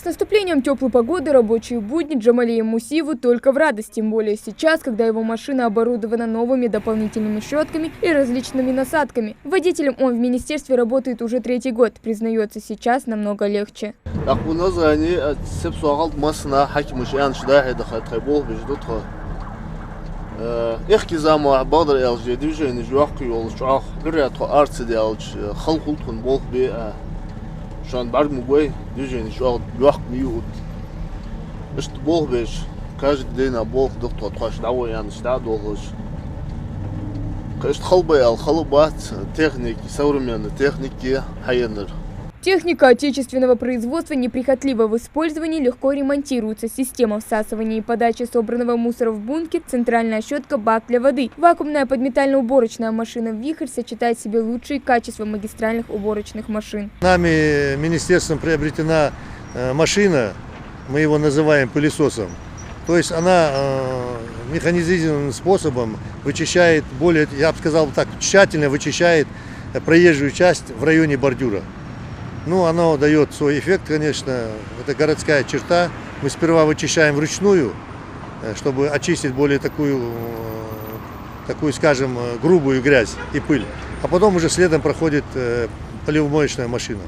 С наступлением теплой погоды рабочие будни Джамалию Мусиеву только в радость, тем более сейчас, когда его машина оборудована новыми дополнительными щетками и различными насадками. Водителем он в министерстве работает уже 3-й год, признается, сейчас намного легче. Шан бармугой движение шо лёгк миут. Что бог беш каждый день на бог доктор тваш давай я начинаю долго. Конечно халбаял халбат техники современные техники хайнер. Техника отечественного производства неприхотлива в использовании, легко ремонтируется. Система всасывания и подачи собранного мусора в бункер, центральная щетка, бак для воды. Вакуумная подметально-уборочная машина «Вихрь» сочетает в себе лучшие качества магистральных уборочных машин. Нами министерством приобретена машина, мы его называем пылесосом. То есть она механизированным способом вычищает, более, я бы сказал так, тщательно вычищает проезжую часть в районе бордюра. Ну, оно дает свой эффект, конечно, это городская черта. Мы сперва вычищаем вручную, чтобы очистить более такую, скажем, грубую грязь и пыль. А потом уже следом проходит поливомоечная машина.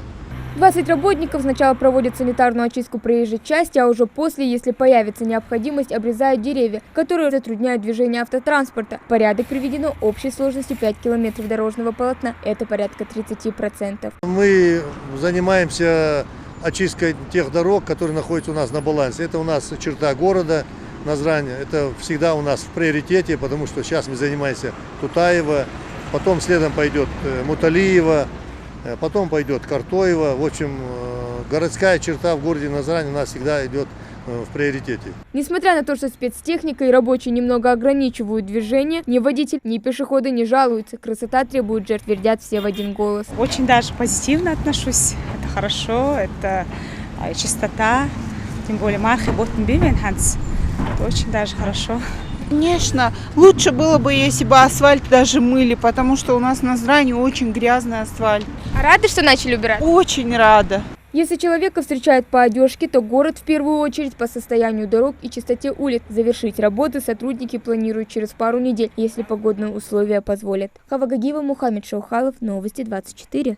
20 работников сначала проводят санитарную очистку проезжей части, а уже после, если появится необходимость, обрезают деревья, которые затрудняют движение автотранспорта. Порядок приведено общей сложностью 5 километров дорожного полотна. Это порядка 30%. Мы занимаемся очисткой тех дорог, которые находятся у нас на балансе. Это у нас черта города Назрань. Это всегда у нас в приоритете, потому что сейчас мы занимаемся Тутаева, потом следом пойдет Муталиева. Потом пойдет Картоева. В общем, городская черта в городе Назрань у нас всегда идет в приоритете. Несмотря на то, что спецтехника и рабочие немного ограничивают движение, ни водитель, ни пешеходы не жалуются. Красота требует жертв, твердят все в один голос. Очень даже позитивно отношусь. Это хорошо, это чистота. Тем более мархи ботн бивенханс. Это очень даже хорошо. Конечно, лучше было бы, если бы асфальт даже мыли, потому что у нас на Назране очень грязный асфальт. А рады, что начали убирать? Очень рада. Если человека встречают по одежке, то город в первую очередь по состоянию дорог и чистоте улиц. Завершить работы сотрудники планируют через пару недель, если погодные условия позволят. Хава Гагиева, Мухаммед Шаухалов, Новости 24.